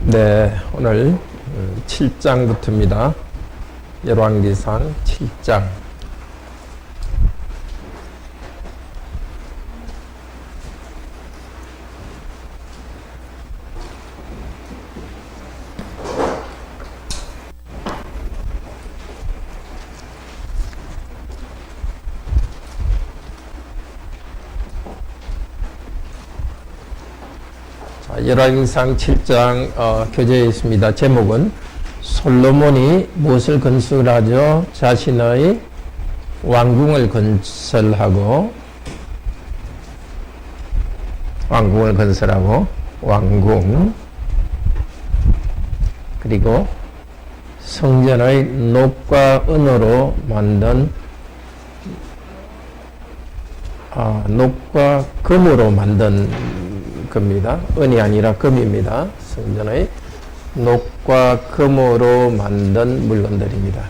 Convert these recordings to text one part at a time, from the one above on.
네, 오늘 7장부터입니다. 열왕기상 7장. 열왕기상 7장 교재에 있습니다. 제목은 솔로몬이 무엇을 건설하죠? 자신의 왕궁을 건설하고 왕궁 그리고 성전의 녹과 은으로 만든 녹과 금으로 만든 겁니다. 은이 아니라 금입니다. 성전의 녹과 금으로 만든 물건들입니다.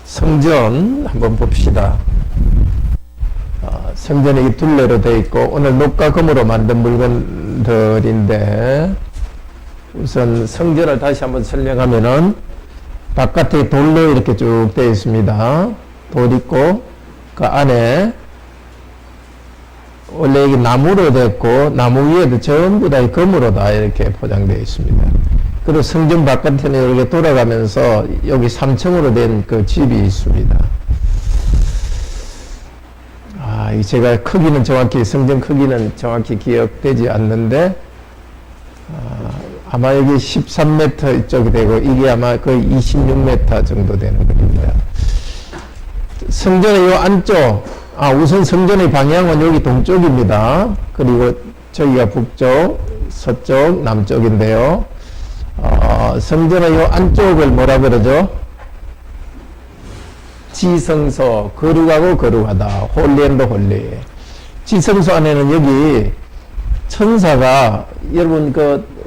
성전 한번 봅시다. 성전이 둘레로 되어 있고 오늘 녹과 금으로 만든 물건들인데 우선 성전을 다시 한번 설명하면은 바깥에 돌로 이렇게 쭉 되어 있습니다. 돌 있고 그 안에 원래 이게 나무로 됐고 나무 위에도 전부 다 금으로 다 이렇게 포장되어 있습니다. 그리고 성전 바깥에는 이렇게 돌아가면서 여기 3층으로 된 그 집이 있습니다. 제가 크기는 정확히 성전 크기는 정확히 기억되지 않는데 아마 여기 13m 이쪽이 되고 이게 아마 거의 26m 정도 되는 겁니다. 성전의 이 안쪽, 우선 성전의 방향은 여기 동쪽입니다. 그리고 저기가 북쪽, 서쪽, 남쪽인데요. 성전의 이 안쪽을 뭐라 그러죠? 지성소, 거룩하고 거룩하다. 홀리 앤드 홀리. 지성소 안에는 여기 천사가 여러분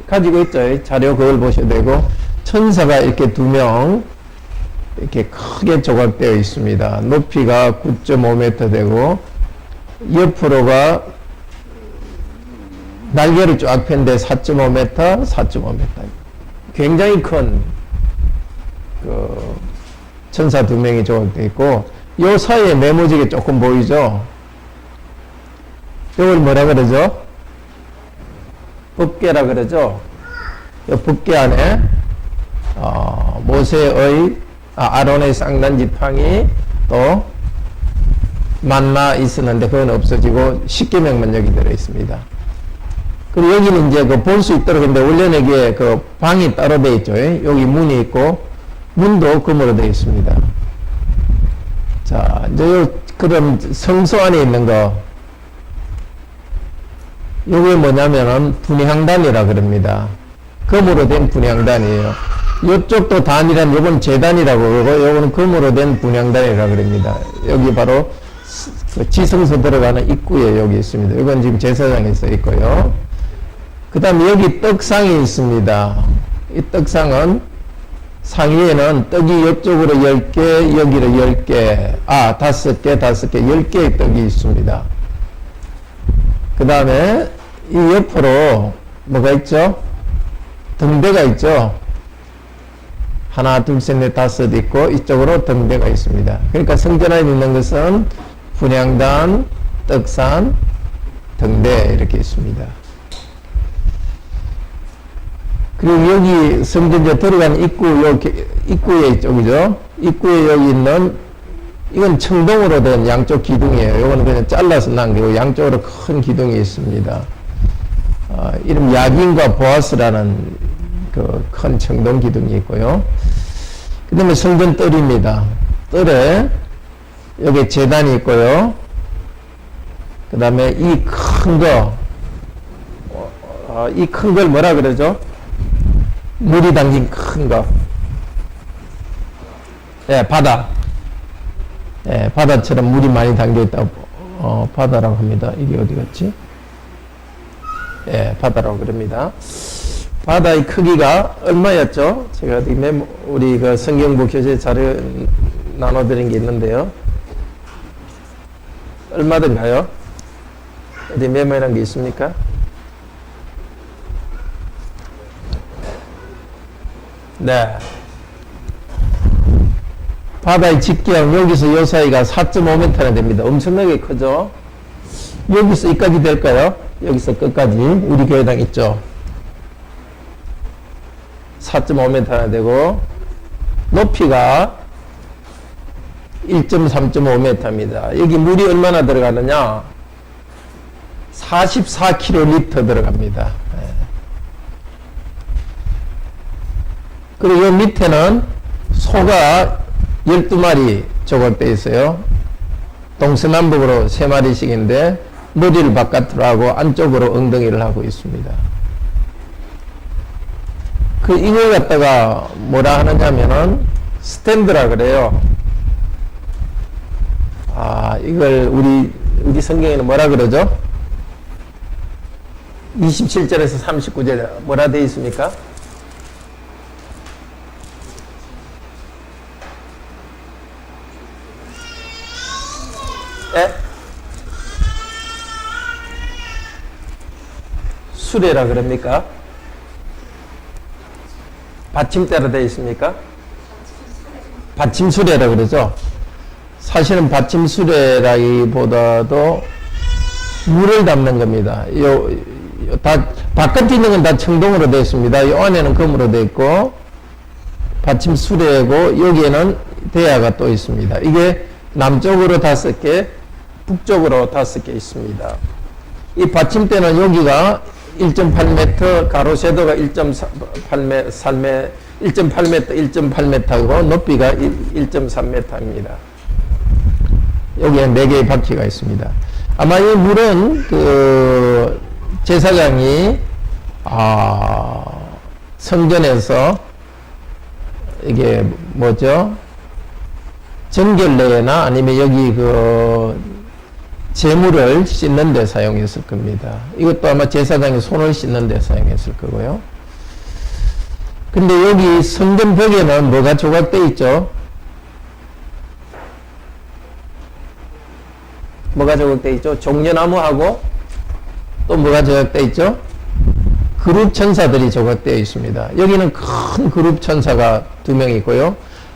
가지고 있죠. 자료 그걸 보셔야 되고 천사가 이렇게 2명 이렇게 크게 조각되어 있습니다. 높이가 9.5m 되고 옆으로가 날개를 쫙 폈는데 4.5m 굉장히 큰 천사 2명이 조각되어 있고 요 사이에 네모지게 조금 보이죠. 이걸 뭐라 그러죠? 법궤라 그러죠. 이 법궤 안에 모세의 아론의 쌍난 지팡이 또 만나 있었는데 그건 없어지고 십계명만 여기 들어 있습니다. 그리고 여기는 이제 볼 수 있도록 했는데 원래는 이게 방이 따로 되어 있죠. 여기 문이 있고 문도 금으로 되어 있습니다. 자, 이제 그럼 성소 안에 있는 거 요게 뭐냐면은 분향단이라 그럽니다. 금으로 된 분향단이에요. 요쪽도 단이란 요건 제단이라고 그러고 요거는 금으로 된 분향단이라 그럽니다. 여기 바로 지성소 들어가는 입구에 여기 있습니다. 이건 지금 제사장에 써 있고요. 그 다음에 여기 떡상이 있습니다. 이 떡상은 상위에는 떡이 이쪽으로 10개, 여기로 10개, 5개, 10개의 떡이 있습니다. 그 다음에 이 옆으로 뭐가 있죠? 등대가 있죠? 하나, 둘, 셋, 넷, 다섯 있고 이쪽으로 등대가 있습니다. 그러니까 성전 안에 있는 것은 분향단, 떡산, 등대 이렇게 있습니다. 그리고 여기 성전에 들어가는 입구에 이쪽이죠? 입구에 여기 있는 이건 청동으로 된 양쪽 기둥이에요. 이거는 그냥 잘라서 난 거고 양쪽으로 큰 기둥이 있습니다. 이름 야긴과 보아스라는 큰 청동 기둥이 있고요. 그 다음에 성전 뜰입니다. 뜰에 여기 제단이 있고요. 그 다음에 이 큰 걸 뭐라 그러죠? 물이 담긴 큰 거. 바다. 바다처럼 물이 많이 담겨 있다고 바다라고 합니다. 이게 어디 갔지? 바다라고 그럽니다. 바다의 크기가 얼마였죠? 제가 우리 성경부 교재 자료 나눠드린 게 있는데요. 얼마든가요? 어디 메모해놓은 게 있습니까? 네. 바다의 직경, 여기서 요 사이가 4.5m나 됩니다. 엄청나게 크죠? 여기서 여기까지 될까요? 여기서 끝까지. 우리 교회당 있죠? 4.5m나 되고, 높이가 1.3.5m입니다. 여기 물이 얼마나 들어가느냐? 44kl 들어갑니다. 그리고 이 밑에는 소가 12마리 조각되어 있어요. 동서남북으로 3마리씩인데 머리를 바깥으로 하고 안쪽으로 엉덩이를 하고 있습니다. 이걸 갖다가 뭐라 하느냐면은 스탠드라 그래요. 이걸 우리 성경에는 뭐라 그러죠? 27절에서 39절에 뭐라 되어 있습니까? 예? 수레라 그럽니까? 받침대라 되어 있습니까? 받침수레라 그러죠? 사실은 받침수레라기보다도 물을 담는 겁니다. 바깥에 있는 건 다 청동으로 되어 있습니다. 이 안에는 금으로 되어 있고, 받침수레고, 여기에는 대야가 또 있습니다. 이게 남쪽으로 5개, 북쪽으로 5개 있습니다. 이 받침대는 여기가 1.8m, 가로 세도가 1.8m, 1.8m이고, 높이가 1.3m입니다. 여기에 4개의 바퀴가 있습니다. 아마 이 물은 제사장이 성전에서 이게 뭐죠? 정결례나 아니면 여기 재물을 씻는 데 사용했을 겁니다. 이것도 아마 제사장이 손을 씻는 데 사용했을 거고요. 근데 여기 성전 벽에는 뭐가 조각되어 있죠? 뭐가 조각되어 있죠? 종려나무하고 또 뭐가 조각되어 있죠? 그룹 천사들이 조각되어 있습니다. 여기는 큰 그룹 천사가 2명 있고요.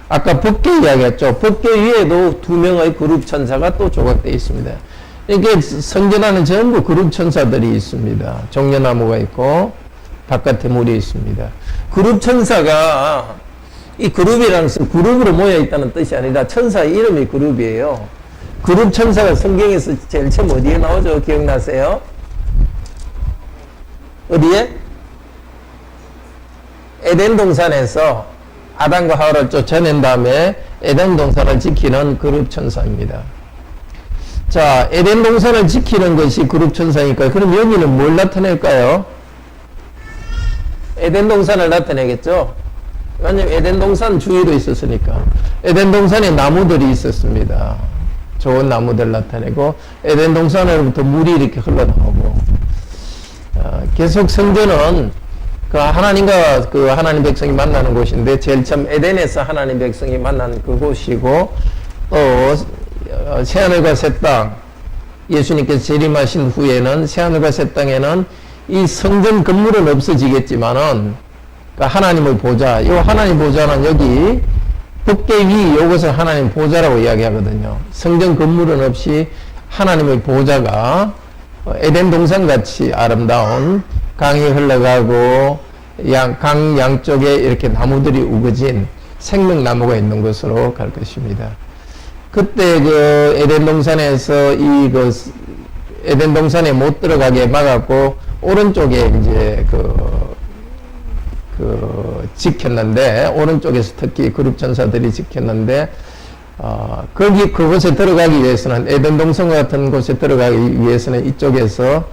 아까 법궤 이야기했죠. 법궤 위에도 2명의 그룹 천사가 또 조각되어 있습니다. 이게 성전 안에 전부 그룹 천사들이 있습니다. 종려나무가 있고 바깥에 물이 있습니다. 그룹 천사가 이 그룹이라는 것은 그룹으로 모여 있다는 뜻이 아니라 천사의 이름이 그룹이에요. 그룹 천사가 성경에서 제일 처음 어디에 나오죠? 기억나세요? 어디에? 에덴 동산에서 아담과 하와를 쫓아낸 다음에 에덴 동산을 지키는 그룹 천사입니다. 자, 에덴 동산을 지키는 것이 그룹 천사니까 그럼 여기는 뭘 나타낼까요? 에덴 동산을 나타내겠죠? 왜냐하면 에덴 동산 주위로 있었으니까. 에덴 동산에 나무들이 있었습니다. 좋은 나무들 나타내고 에덴 동산으로부터 물이 이렇게 흘러나오고 계속 성전은 하나님과 하나님 백성이 만나는 곳인데 제일 처음 에덴에서 하나님 백성이 만난 그곳이고 또 새하늘과 새 땅 예수님께서 재림하신 후에는 새하늘과 새 땅에는 이 성전 건물은 없어지겠지만은 하나님의 보좌, 이 하나님 보좌는 여기 법궤 위 이것을 하나님 보좌라고 이야기하거든요. 성전 건물은 없이 하나님의 보좌가 에덴 동산같이 아름다운 강이 흘러가고 강 양쪽에 이렇게 나무들이 우거진 생명나무가 있는 곳으로 갈 것입니다. 그때 에덴 동산에서 에덴 동산에 못 들어가게 막았고 오른쪽에 이제 지켰는데 오른쪽에서 특히 그룹 천사들이 지켰는데 그곳에 들어가기 위해서는 에덴 동산 같은 곳에 들어가기 위해서는 이쪽에서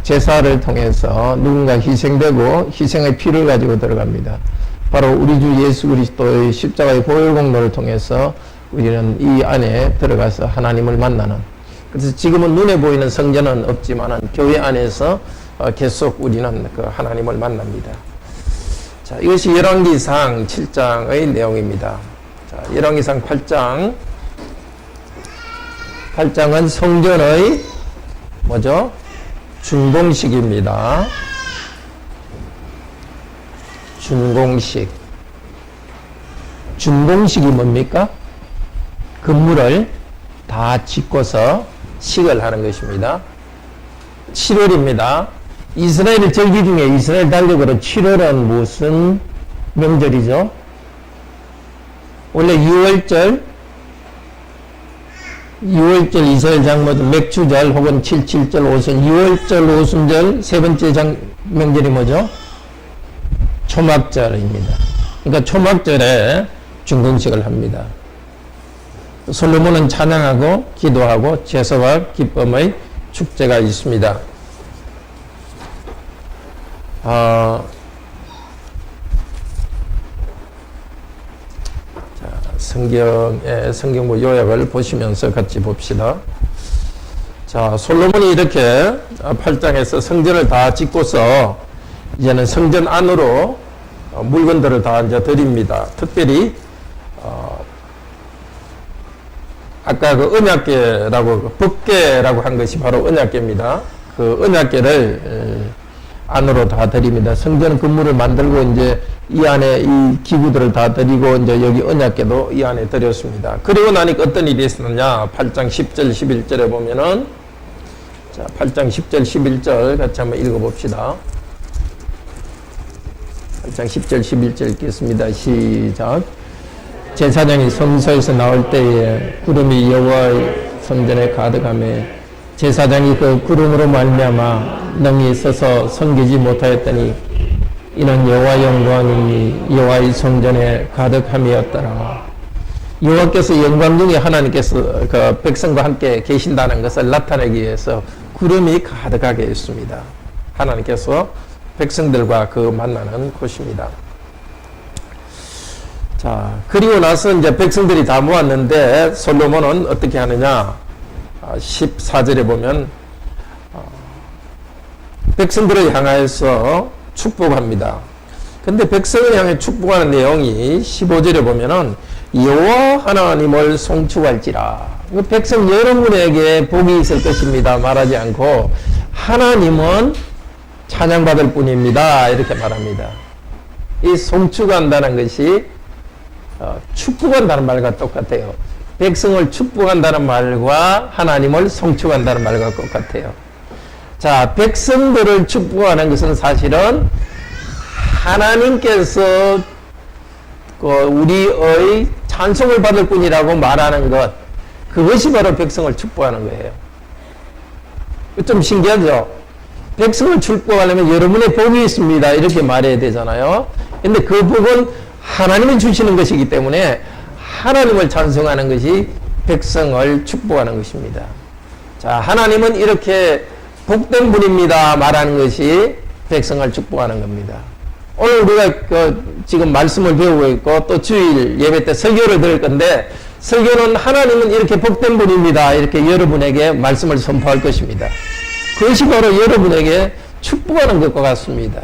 제사를 통해서 누군가 희생되고 희생의 피를 가지고 들어갑니다. 바로 우리 주 예수 그리스도의 십자가의 보혈 공로를 통해서 우리는 이 안에 들어가서 하나님을 만나는, 그래서 지금은 눈에 보이는 성전은 없지만 교회 안에서 계속 우리는 하나님을 만납니다. 자, 이것이 열왕기상 7장의 내용입니다. 자, 열왕기상 8장 8장은 성전의 뭐죠? 준공식입니다. 준공식. 준공식이 뭡니까? 건물을 다 짓고서 식을 하는 것입니다. 7월입니다. 이스라엘 절기 중에 이스라엘 달력으로 7월은 무슨 명절이죠? 원래 6월절 이스라엘 장모들 맥주절 혹은 77절 오순 6월절 오순절 세 번째 명절이 뭐죠? 초막절입니다. 그러니까 초막절에 준공식을 합니다. 솔로몬은 찬양하고 기도하고 제사와 기쁨의 축제가 있습니다. 성경부 요약을 보시면서 같이 봅시다. 자, 솔로몬이 이렇게 8장에서 성전을 다 짓고서 이제는 성전 안으로 물건들을 다 이제 드립니다. 특별히 아까 그 언약궤라고 법궤라고 한 것이 바로 언약궤입니다. 그 언약궤를 안으로 다 드립니다. 성전 건물을 만들고 이제 이 안에 이 기구들을 다 드리고 이제 여기 언약궤도 이 안에 드렸습니다. 그리고 나니까 어떤 일이 있었느냐? 8장 10절 11절에 보면은 자, 8장 10절 11절 같이 한번 읽어 봅시다. 8장 10절 11절 읽겠습니다. 시작. 제사장이 성소에서 나올 때에 구름이 여호와의 성전에 가득하며 제사장이 그 구름으로 말미암아 능히 서서 섬기지 못하였더니 이는 여호와 영광이 여호와의 성전에 가득함이었더라. 여호와께서 영광 중에 하나님께서 그 백성과 함께 계신다는 것을 나타내기 위해서 구름이 가득하게 했습니다. 하나님께서 백성들과 그 만나는 곳입니다. 자, 그리고 나서 이제 백성들이 다 모았는데 솔로몬은 어떻게 하느냐? 14절에 보면 백성들을 향하여서 축복합니다. 근데 백성을 향해 축복하는 내용이 15절에 보면은 여호와 하나님을 송축할지라. 백성 여러분에게 복이 있을 것입니다. 말하지 않고 하나님은 찬양받을 뿐입니다. 이렇게 말합니다. 이 송축한다는 것이 축복한다는 말과 똑같아요. 백성을 축복한다는 말과 하나님을 송축한다는 말과 똑같아요. 자, 백성들을 축복하는 것은 사실은 하나님께서 우리의 찬송을 받을 뿐이라고 말하는 것, 그것이 바로 백성을 축복하는 거예요. 좀 신기하죠? 백성을 축복하려면 여러분의 복이 있습니다. 이렇게 말해야 되잖아요. 근데 그 복은 하나님이 주시는 것이기 때문에 하나님을 찬송하는 것이 백성을 축복하는 것입니다. 자, 하나님은 이렇게 복된 분입니다. 말하는 것이 백성을 축복하는 겁니다. 오늘 우리가 지금 말씀을 배우고 있고 또 주일 예배 때 설교를 들을 건데 설교는 하나님은 이렇게 복된 분입니다. 이렇게 여러분에게 말씀을 선포할 것입니다. 그것이 바로 여러분에게 축복하는 것과 같습니다.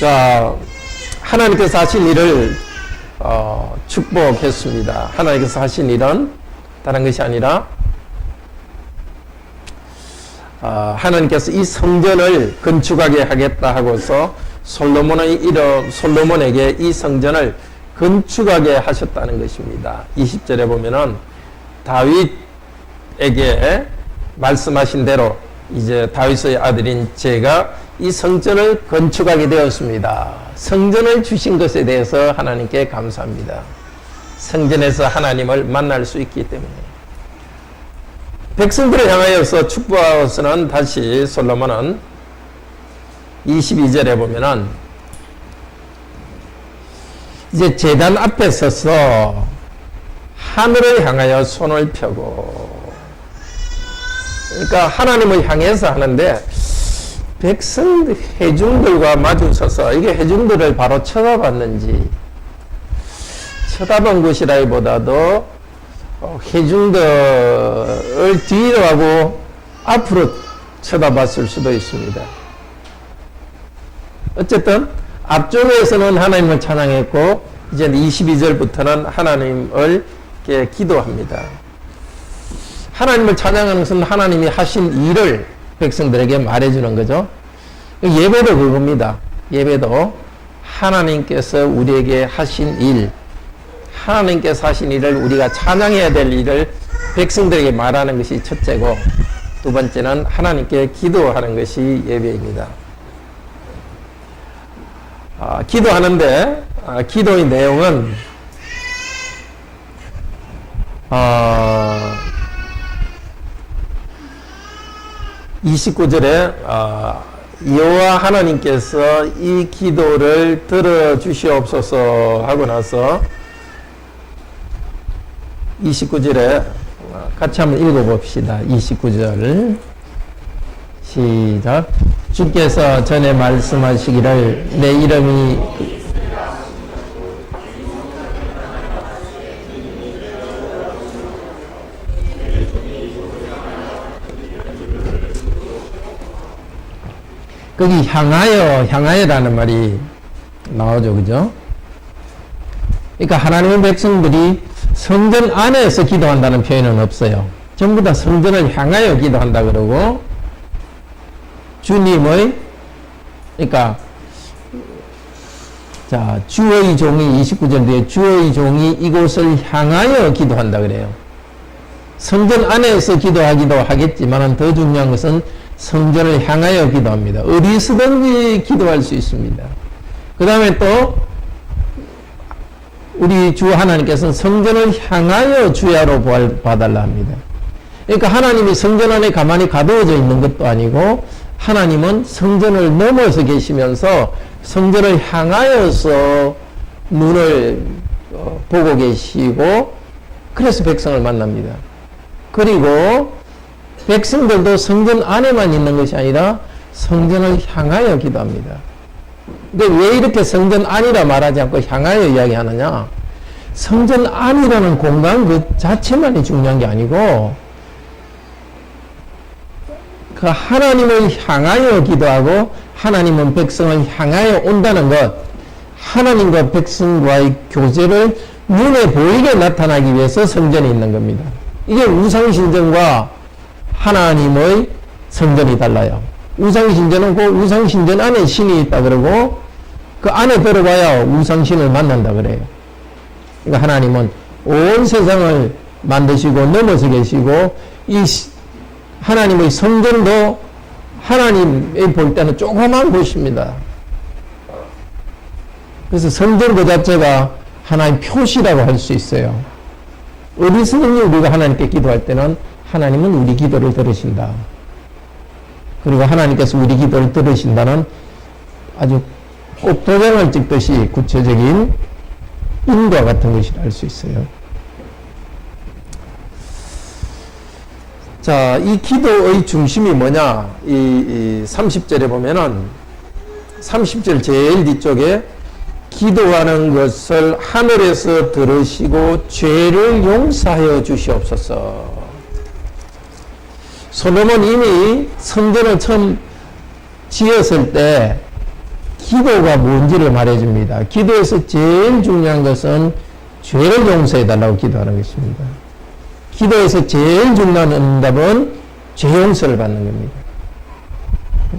자, 하나님께서 하신 일을 축복했습니다. 하나님께서 하신 일은 다른 것이 아니라 하나님께서 이 성전을 건축하게 하겠다 하고서 솔로몬에게 이 성전을 건축하게 하셨다는 것입니다. 20절에 보면은 다윗에게 말씀하신 대로 이제 다윗의 아들인 제가 이 성전을 건축하게 되었습니다. 성전을 주신 것에 대해서 하나님께 감사합니다. 성전에서 하나님을 만날 수 있기 때문에. 백성들을 향하여서 축복하고서는 다시 솔로몬은 22절에 보면은 이제 제단 앞에 서서 하늘을 향하여 손을 펴고, 그러니까 하나님을 향해서 하는데 회중들과 마주 서서 이게 회중들을 바로 쳐다봤는지, 쳐다본 것이라기보다도 회중들을 뒤로 하고 앞으로 쳐다봤을 수도 있습니다. 어쨌든 앞쪽에서는 하나님을 찬양했고 이제 22절부터는 하나님을 하나님께 기도합니다. 하나님을 찬양하는 것은 하나님이 하신 일을 백성들에게 말해주는 거죠. 예배도 그겁니다. 예배도 하나님께서 우리에게 하신 일, 하나님께서 하신 일을 우리가 찬양해야 될 일을 백성들에게 말하는 것이 첫째고, 두 번째는 하나님께 기도하는 것이 예배입니다. 기도하는데 기도의 내용은 29절에 여호와 하나님께서 이 기도를 들어주시옵소서 하고 나서 29절에 같이 한번 읽어봅시다. 29절 시작. 주께서 전에 말씀하시기를 내 이름이 거기 향하여라는 말이 나오죠. 그죠? 그러니까 하나님의 백성들이 성전 안에서 기도한다는 표현은 없어요. 전부 다 성전을 향하여 기도한다 그러고, 주님의, 그러니까, 자, 주의 종이 29절 뒤에 주의 종이 이곳을 향하여 기도한다 그래요. 성전 안에서 기도하기도 하겠지만 더 중요한 것은 성전을 향하여 기도합니다. 어디서든지 기도할 수 있습니다. 그 다음에 또 우리 주 하나님께서는 성전을 향하여 주야로 봐달라 합니다. 그러니까 하나님이 성전 안에 가만히 가두어져 있는 것도 아니고, 하나님은 성전을 넘어서 계시면서 성전을 향하여서 눈을 보고 계시고, 그래서 백성을 만납니다. 그리고 백성들도 성전 안에만 있는 것이 아니라 성전을 향하여 기도합니다. 근데 왜 이렇게 성전 안이라 말하지 않고 향하여 이야기하느냐? 성전 안이라는 공간 그 자체만이 중요한 게 아니고, 그 하나님을 향하여 기도하고 하나님은 백성을 향하여 온다는 것, 하나님과 백성과의 교제를 눈에 보이게 나타나기 위해서 성전이 있는 겁니다. 이게 우상신전과 하나님의 성전이 달라요. 우상신전은 그 우상신전 안에 신이 있다 그러고, 그 안에 들어가야 우상신을 만난다 그래요. 그러니까 하나님은 온 세상을 만드시고 넘어서 계시고, 이 하나님의 성전도 하나님이 볼 때는 조그만 곳입니다. 그래서 성전 그 자체가 하나님 표시라고 할 수 있어요. 어디서든지 우리가 하나님께 기도할 때는 하나님은 우리 기도를 들으신다. 그리고 하나님께서 우리 기도를 들으신다는 아주 꼭 도장을 찍듯이 구체적인 인과 같은 것이라 할 수 있어요. 자, 이 기도의 중심이 뭐냐? 이 30절에 보면은 30절 제일 뒤쪽에 기도하는 것을 하늘에서 들으시고 죄를 용서하여 주시옵소서. 솔로몬 이미 성전을 처음 지었을 때 기도가 뭔지를 말해줍니다. 기도에서 제일 중요한 것은 죄를 용서해달라고 기도하는 것입니다. 기도에서 제일 중요한 응답은 죄 용서를 받는 겁니다.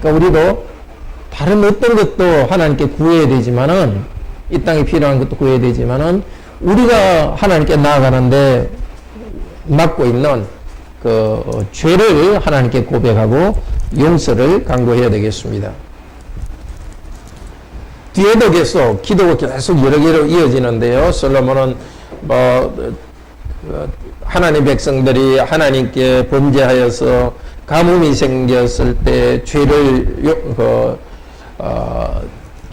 그러니까 우리도 다른 어떤 것도 하나님께 구해야 되지만은, 이 땅에 필요한 것도 구해야 되지만은, 우리가 하나님께 나아가는데 맡고 있는 그 죄를 하나님께 고백하고 용서를 강구해야 되겠습니다. 뒤에도 계속 기도가 계속 여러 개로 이어지는데요. 솔로몬은 하나님 백성들이 하나님께 범죄하여서 가뭄이 생겼을 때 죄를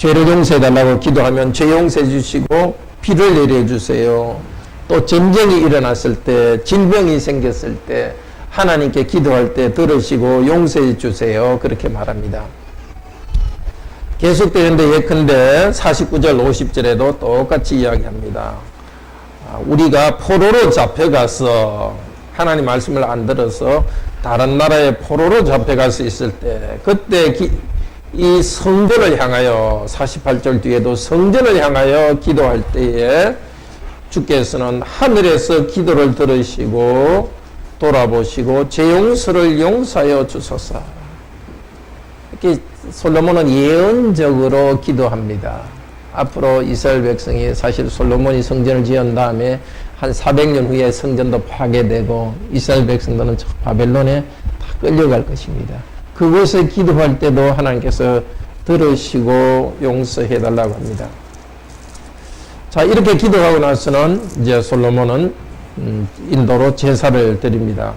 용서해달라고 기도하면 죄 용서해 주시고 비를 내려주세요. 또 전쟁이 일어났을 때, 질병이 생겼을 때 하나님께 기도할 때 들으시고 용서해 주세요. 그렇게 말합니다. 계속되는데 예컨대 49절 50절에도 똑같이 이야기합니다. 우리가 포로로 잡혀가서 하나님 말씀을 안 들어서 다른 나라에 포로로 잡혀갈 수 있을 때, 그때 이 성전을 향하여, 48절 뒤에도 성전을 향하여 기도할 때에 주께서는 하늘에서 기도를 들으시고 돌아보시고 제 용서를 용서하여 주소서. 이렇게 솔로몬은 예언적으로 기도합니다. 앞으로 이스라엘 백성이 사실 솔로몬이 성전을 지은 다음에 한 400년 후에 성전도 파괴되고 이스라엘 백성들은 바벨론에 다 끌려갈 것입니다. 그곳에 기도할 때도 하나님께서 들으시고 용서해 달라고 합니다. 자, 이렇게 기도하고 나서는 이제 솔로몬은 인도로 제사를 드립니다.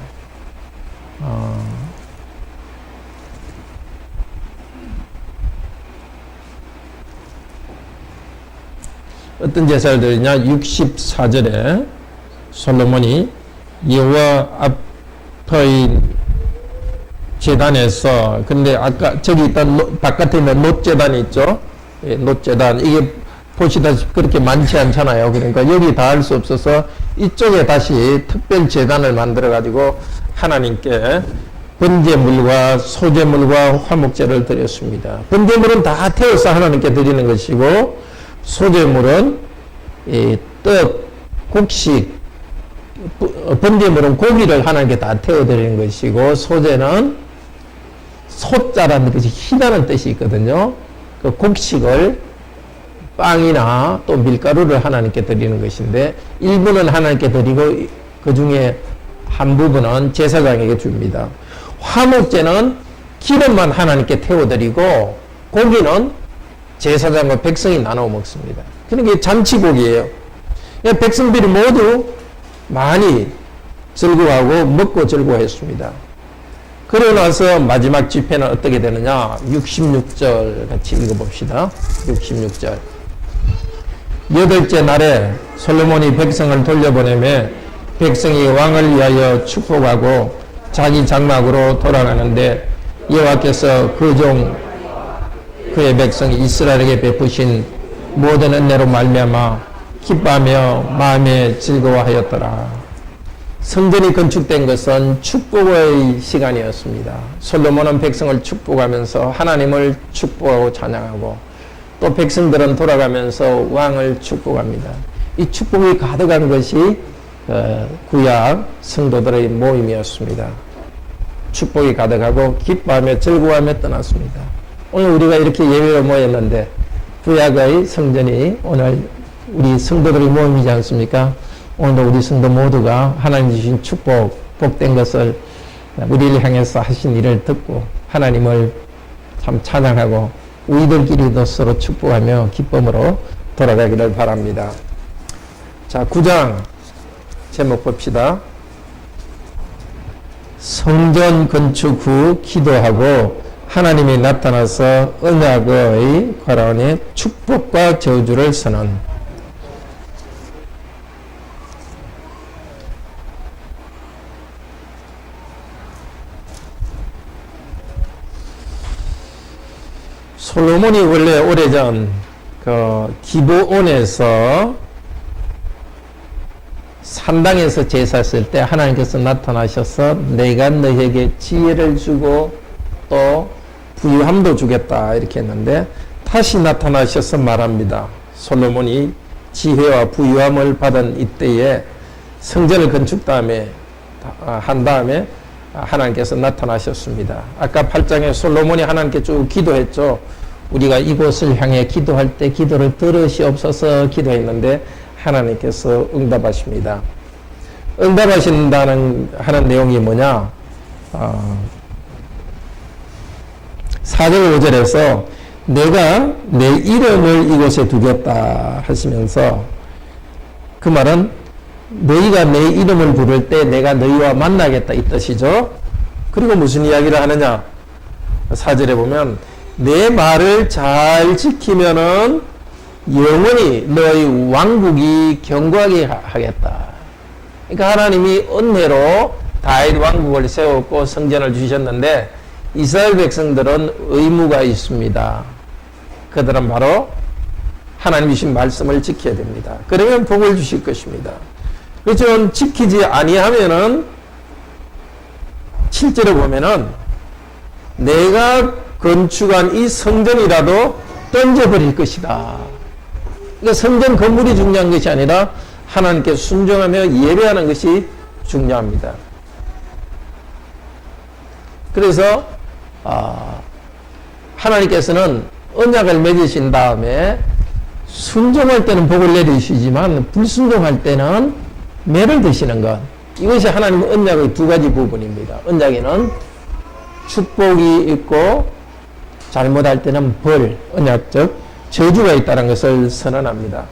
어떤 제사를 드리냐? 64절에 솔로몬이 여호와 앞의 제단에서, 근데 아까 저기 있던 바깥에 있는 놋제단이 있죠? 예, 놋제단. 이게 보시다시피 그렇게 많지 않잖아요. 그러니까 여기 다 할 수 없어서 이쪽에 다시 특별 제단을 만들어 가지고 하나님께 번제물과 소제물과 화목제를 드렸습니다. 번제물은 다 태워서 하나님께 드리는 것이고, 소제물은 떡, 곡식, 번제물은 고기를 하나님께 다 태워드리는 것이고, 소제는 소자라는 것이 희다는 뜻이 있거든요. 그 곡식을 빵이나 또 밀가루를 하나님께 드리는 것인데, 일부는 하나님께 드리고 그 중에 한 부분은 제사장에게 줍니다. 화목제는 기름만 하나님께 태워드리고 고기는 제사장과 백성이 나눠 먹습니다. 그러니까 잔치고기예요. 백성들이 모두 많이 즐거워하고 먹고 즐거워했습니다. 그러고 나서 마지막 집회는 어떻게 되느냐? 66절 같이 읽어봅시다. 66절. 8째 날에 솔로몬이 백성을 돌려보내며 백성이 왕을 위하여 축복하고 자기 장막으로 돌아가는데, 여호와께서 그 종 그의 백성 이스라엘에게 베푸신 모든 은혜로 말미암아 기뻐하며 마음에 즐거워하였더라. 성전이 건축된 것은 축복의 시간이었습니다. 솔로몬은 백성을 축복하면서 하나님을 축복하고 찬양하고, 또 백성들은 돌아가면서 왕을 축복합니다. 이 축복이 가득한 것이 구약 성도들의 모임이었습니다. 축복이 가득하고 기뻐하며 즐거워하며 떠났습니다. 오늘 우리가 이렇게 예배로 모였는데 구약의 성전이 오늘 우리 성도들의 모임이지 않습니까? 오늘도 우리 성도 모두가 하나님 주신 축복, 복된 것을 우리를 향해서 하신 일을 듣고 하나님을 참 찬양하고 우리들끼리도 서로 축복하며 기쁨으로 돌아가기를 바랍니다. 자, 9장 제목 봅시다. 성전 건축 후 기도하고 하나님이 나타나서 언약의 괄호안에 축복과 저주를 선언. 솔로몬이 원래 오래전 그 기브온에서 산당에서 제사했을 때 하나님께서 나타나셔서 내가 너에게 지혜를 주고 또 부유함도 주겠다 이렇게 했는데, 다시 나타나셔서 말합니다. 솔로몬이 지혜와 부유함을 받은 이때에 성전을 한 다음에 하나님께서 나타나셨습니다. 아까 8장에 솔로몬이 하나님께 쭉 기도했죠. 우리가 이곳을 향해 기도할 때 기도를 들으시옵소서 기도했는데 하나님께서 응답하십니다. 응답하신다는 하는 내용이 뭐냐? 4절 5절에서 내가 내 이름을 이곳에 두겠다 하시면서, 그 말은 너희가 내 이름을 부를 때 내가 너희와 만나겠다 이 뜻이죠. 그리고 무슨 이야기를 하느냐? 4절에 보면 내 말을 잘 지키면은 영원히 너희 왕국이 견고하게 하겠다. 그러니까 하나님이 은혜로 다윗 왕국을 세웠고 성전을 주셨는데 이스라엘 백성들은 의무가 있습니다. 그들은 바로 하나님 주신 말씀을 지켜야 됩니다. 그러면 복을 주실 것입니다. 그렇지만 지키지 아니하면은 7절에 보면은 내가 건축한 이 성전이라도 던져버릴 것이다. 그러니까 성전 건물이 중요한 것이 아니라 하나님께 순종하며 예배하는 것이 중요합니다. 그래서 하나님께서는 언약을 맺으신 다음에 순종할 때는 복을 내리시지만 불순종할 때는 매를 드시는 것, 이것이 하나님 언약의 두 가지 부분입니다. 언약에는 축복이 있고 잘못할 때는 벌, 언약적 저주가 있다는 것을 선언합니다.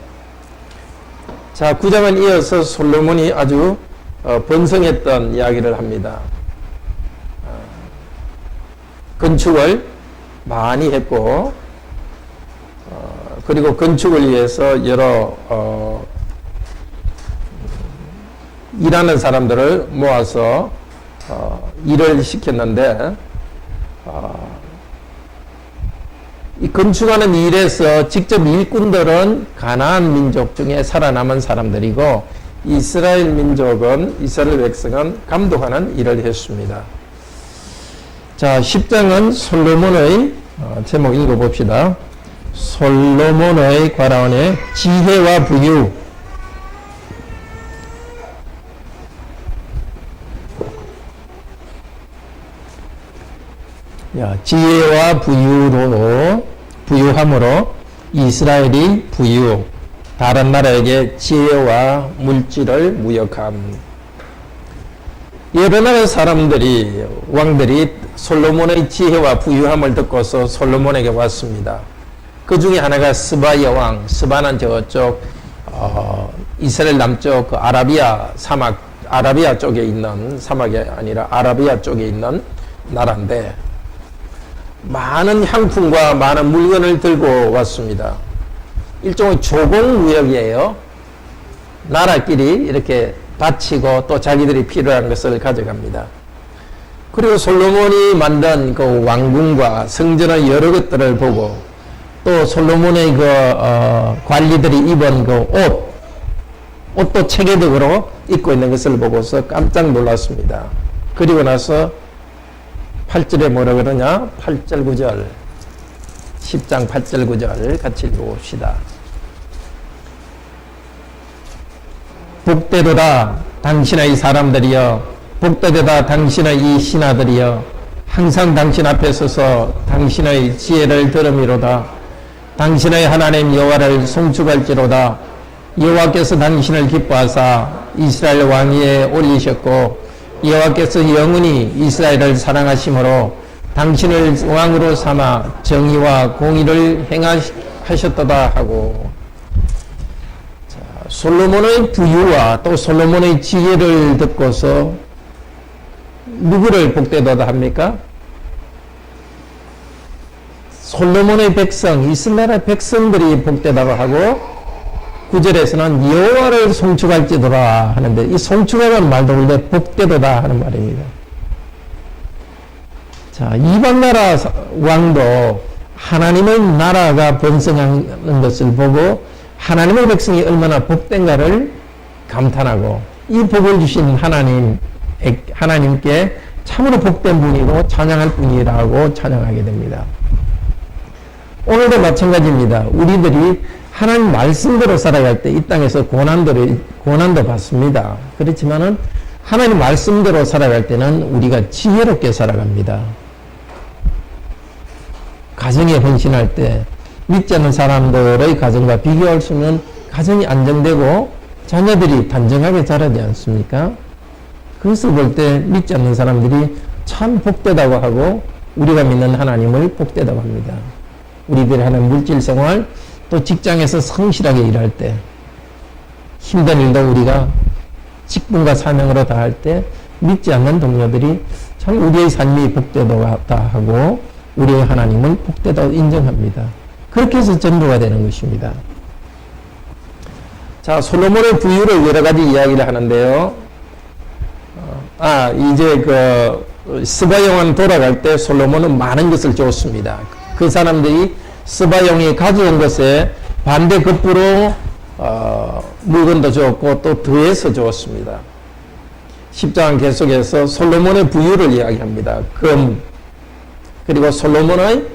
자, 9장은 이어서 솔로몬이 아주 번성했던 이야기를 합니다. 건축을 많이 했고, 그리고 건축을 위해서 여러 일하는 사람들을 모아서 일을 시켰는데, 이 건축하는 일에서 직접 일꾼들은 가나안 민족 중에 살아남은 사람들이고, 이스라엘 민족은, 이스라엘 백성은 감독하는 일을 했습니다. 자, 10장은 솔로몬의 제목 읽어봅시다. 솔로몬의 과라운의 지혜와 부유. 지혜와 부유함으로 이스라엘이 부유, 다른 나라에게 지혜와 물질을 무역함. 여러 나라 사람들이, 왕들이 솔로몬의 지혜와 부유함을 듣고서 솔로몬에게 왔습니다. 그 중에 하나가 스바야 왕. 스바는 저쪽 이스라엘 남쪽 그 아라비아 사막, 아라비아 쪽에 있는 사막이 아니라 아라비아 쪽에 있는 나라인데, 많은 향품과 많은 물건을 들고 왔습니다. 일종의 조공무역이에요. 나라끼리 이렇게 바치고 또 자기들이 필요한 것을 가져갑니다. 그리고 솔로몬이 만든 그 왕궁과 성전의 여러 것들을 보고, 또 솔로몬의 관리들이 입은 그 옷도 체계적으로 입고 있는 것을 보고서 깜짝 놀랐습니다. 그리고 나서 8절에 뭐라 그러냐? 8절 9절, 10장 8절 9절 같이 읽어봅시다. 복되도다 당신의 사람들이여, 복되도다 당신의 이 신하들이여, 항상 당신 앞에 서서 당신의 지혜를 들음이로다. 당신의 하나님 여호와를 송축할지로다. 여호와께서 당신을 기뻐하사 이스라엘 왕위에 올리셨고, 여호와께서 영원히 이스라엘을 사랑하심으로 당신을 왕으로 삼아 정의와 공의를 행하셨도다 하고. 자, 솔로몬의 부유와 또 솔로몬의 지혜를 듣고서 누구를 복되도다 합니까? 솔로몬의 백성, 이스라엘 백성들이 복되다고 하고, 9절에서는 여호와를 송축할지도다 하는데, 이 송축하는 말도 원래 복되도다 하는 말입니다. 자, 이방 나라 왕도 하나님의 나라가 번성하는 것을 보고 하나님의 백성이 얼마나 복된가를 감탄하고, 이 복을 주신 하나님께 참으로 복된 분이고 찬양할 분이라고 찬양하게 됩니다. 오늘도 마찬가지입니다. 우리들이 하나님 말씀대로 살아갈 때 이 땅에서 고난도 받습니다. 그렇지만은 하나님 말씀대로 살아갈 때는 우리가 지혜롭게 살아갑니다. 가정에 헌신할 때 믿지 않는 사람들의 가정과 비교할 수 없는 가정이 안정되고 자녀들이 단정하게 자라지 않습니까? 그것을 볼 때 믿지 않는 사람들이 참 복되다고 하고, 우리가 믿는 하나님을 복되다고 합니다. 우리들이 하는 물질 생활, 또 직장에서 성실하게 일할 때, 힘든 일도 우리가 직분과 사명으로 다할 때 믿지 않는 동료들이 참 우리의 삶이 복되다 하고 우리의 하나님을 복되다고 인정합니다. 그렇게 해서 전도가 되는 것입니다. 자, 솔로몬의 부유를 여러 가지 이야기를 하는데요. 이제 스바용은 돌아갈 때 솔로몬은 많은 것을 줬습니다. 그 사람들이 스바용이 가져온 것에 반대 급부로 물건도 줬고 또 더해서 줬습니다. 10장 계속해서 솔로몬의 부유를 이야기합니다. 금, 그리고 솔로몬의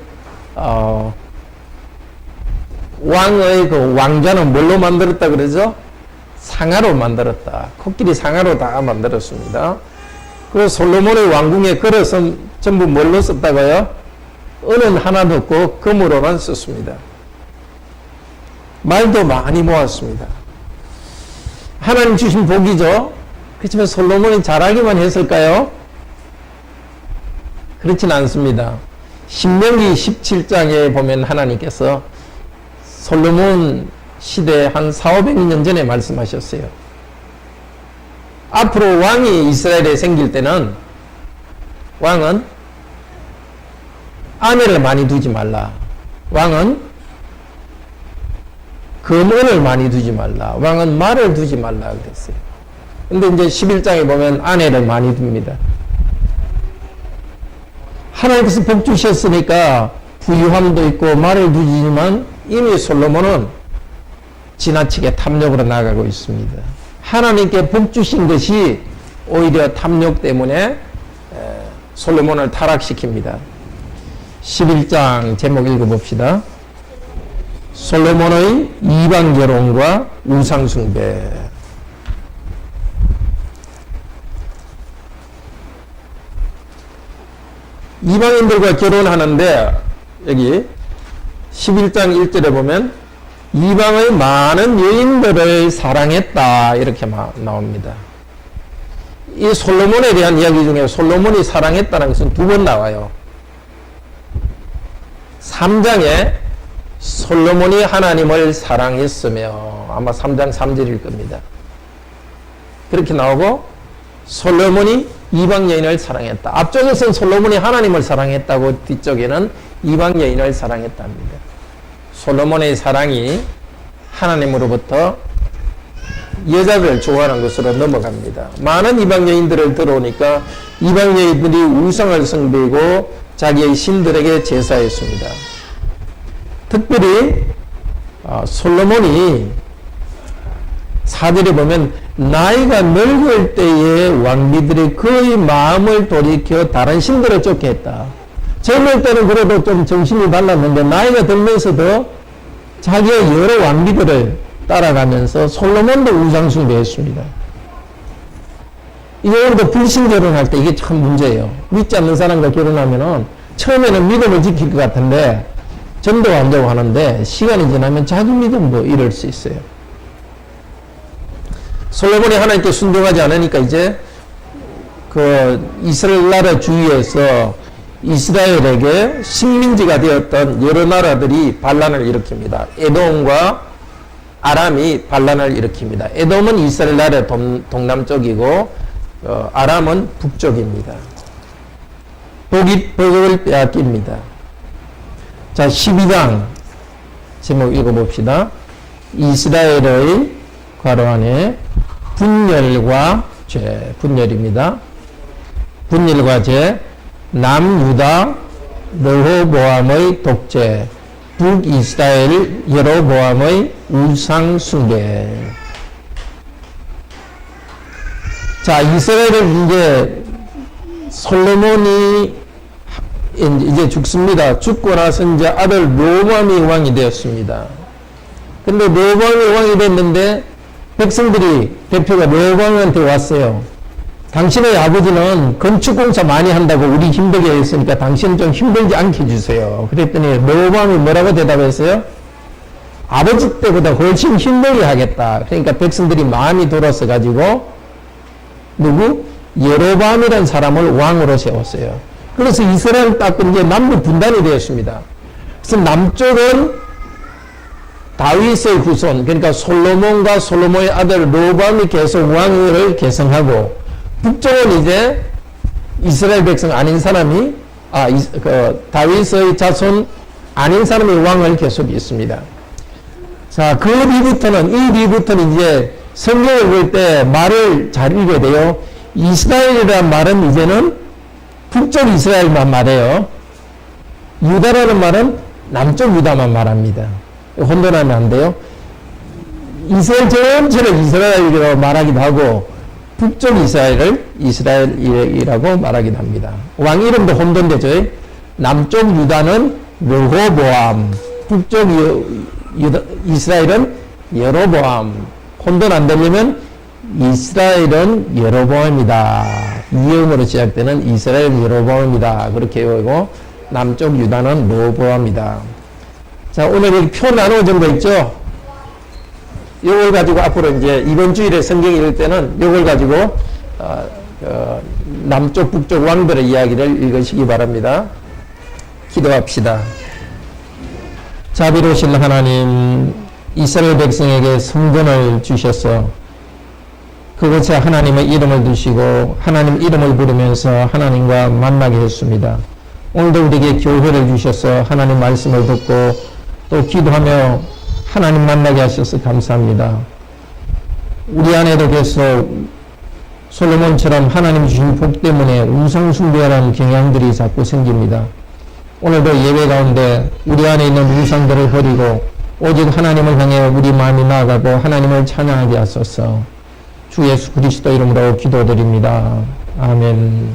왕의 그 왕좌는 뭘로 만들었다 그러죠? 상하로 만들었다. 코끼리 상하로 다 만들었습니다. 그 솔로몬의 왕궁에 걸어서 전부 뭘로 썼다고요? 은은 하나도 없고 금으로만 썼습니다. 말도 많이 모았습니다. 하나님 주신 복이죠. 그렇지만 솔로몬이 잘하기만 했을까요? 그렇진 않습니다. 신명기 17장에 보면 하나님께서 솔로몬 시대 한 400~500년 전에 말씀하셨어요. 앞으로 왕이 이스라엘에 생길 때는 왕은 아내를 많이 두지 말라. 왕은 금은을 많이 두지 말라. 왕은 말을 두지 말라 그랬어요. 근데 이제 11장에 보면 아내를 많이 둡니다. 하나님께서 복 주셨으니까 부유함도 있고 말을 두지만 이미 솔로몬은 지나치게 탐욕으로 나가고 있습니다. 하나님께 복 주신 것이 오히려 탐욕 때문에 솔로몬을 타락시킵니다. 11장 제목 읽어봅시다. 솔로몬의 이방 결혼과 우상 숭배. 이방인들과 결혼하는데 여기 11장 1절에 보면 이방의 많은 여인들을 사랑했다 이렇게 나옵니다. 이 솔로몬에 대한 이야기 중에 솔로몬이 사랑했다는 것은 두 번 나와요. 3장에 솔로몬이 하나님을 사랑했으며 아마 3장 3절일 겁니다. 그렇게 나오고 솔로몬이 이방 여인을 사랑했다. 앞쪽에서는 솔로몬이 하나님을 사랑했다고 뒤쪽에는 이방 여인을 사랑했답니다. 솔로몬의 사랑이 하나님으로부터 여자를 좋아하는 것으로 넘어갑니다. 많은 이방 여인들을 들어오니까 이방 여인들이 우상을 숭배하고 자기의 신들에게 제사했습니다. 특별히 솔로몬이 4절에 보면 나이가 늙을 때에 왕비들이 그의 마음을 돌이켜 다른 신들을 쫓게 했다. 젊을 때는 그래도 좀 정신이 달랐는데 나이가 들면서도 자기의 여러 왕비들을 따라가면서 솔로몬도 우상 숭배했습니다. 이거도 불신 결혼할 때 이게 참 문제예요. 믿지 않는 사람과 결혼하면은 처음에는 믿음을 지킬 것 같은데 전도한다고 하는데 시간이 지나면 자기 믿음도 잃을 수 있어요. 솔로몬이 하나님께 순종하지 않으니까 이제 그 이스라엘 나라 주위에서 이스라엘에게 식민지가 되었던 여러 나라들이 반란을 일으킵니다. 에돔과 아람이 반란을 일으킵니다. 에돔은 이스라엘 나라의 동남쪽이고 아람은 북쪽입니다. 복을 빼앗깁니다. 자, 12장 제목 읽어봅시다. 이스라엘의 괄호 안에 분열과 죄, 분열입니다. 분열과 죄, 남유다 르호보암의 독재, 북이스라엘 여로보암의 우상 숭배. 자, 이스라엘은 이제 솔로몬이 이제 죽습니다. 죽고 나서 이제 아들 르호보암이 왕이 되었습니다. 근데 르호보암이 왕이 됐는데 백성들이 대표가 르호보암한테 왔어요. 당신의 아버지는 건축공사 많이 한다고 우리 힘들게 했으니까 당신은 좀 힘들지 않게 해주세요. 그랬더니 르호보암이 뭐라고 대답했어요? 아버지 때보다 훨씬 힘들게 하겠다. 그러니까 백성들이 마음이 돌아서 가지고 누구? 여로보암이라는 사람을 왕으로 세웠어요. 그래서 이스라엘 딱 이제 남북 분단이 되었습니다. 그래서 남쪽은 다윗의 후손, 그러니까 솔로몬과 솔로몬의 아들 르호보암이 계속 왕을 계승하고, 북쪽은 이제 이스라엘 백성 아닌 사람이, 다윗의 자손 아닌 사람이 왕을 계속 있습니다. 자, 이 뒤부터는 이제 성경을 볼 때 말을 잘 읽어야 돼요. 이스라엘이라는 말은 이제는 북쪽 이스라엘만 말해요. 유다라는 말은 남쪽 유다만 말합니다. 혼돈하면 안 돼요. 이스라엘 전체를 이스라엘이라고 말하기도 하고 북쪽 이스라엘을 이스라엘이라고 말하기도 합니다. 왕 이름도 혼돈되죠. 남쪽 유다는 르호보암, 북쪽 이스라엘은 여로보암, 혼돈 안 되려면 이스라엘은 여로보암이다. 이음으로 시작되는 이스라엘은 여로보암이다. 그렇게 외우고 남쪽 유다는 로보암이다. 자, 오늘 여기 표 나누어진 거 있죠? 요걸 가지고 앞으로 이제 이번 주일에 성경 읽을 때는 요걸 가지고 남쪽 북쪽 왕들의 이야기를 읽으시기 바랍니다. 기도합시다. 자비로우신 하나님, 이스라엘 백성에게 성전을 주셔서 그곳에 하나님의 이름을 두시고 하나님 이름을 부르면서 하나님과 만나게 했습니다. 오늘도 우리에게 교회를 주셔서 하나님 말씀을 듣고 또 기도하며 하나님 만나게 하셔서 감사합니다. 우리 안에도 계속 솔로몬처럼 하나님 주신 복 때문에 우상 숭배하는 경향들이 자꾸 생깁니다. 오늘도 예배 가운데 우리 안에 있는 우상들을 버리고 오직 하나님을 향해 우리 마음이 나아가고 하나님을 찬양하게 하소서. 주 예수 그리스도 이름으로 기도드립니다. 아멘.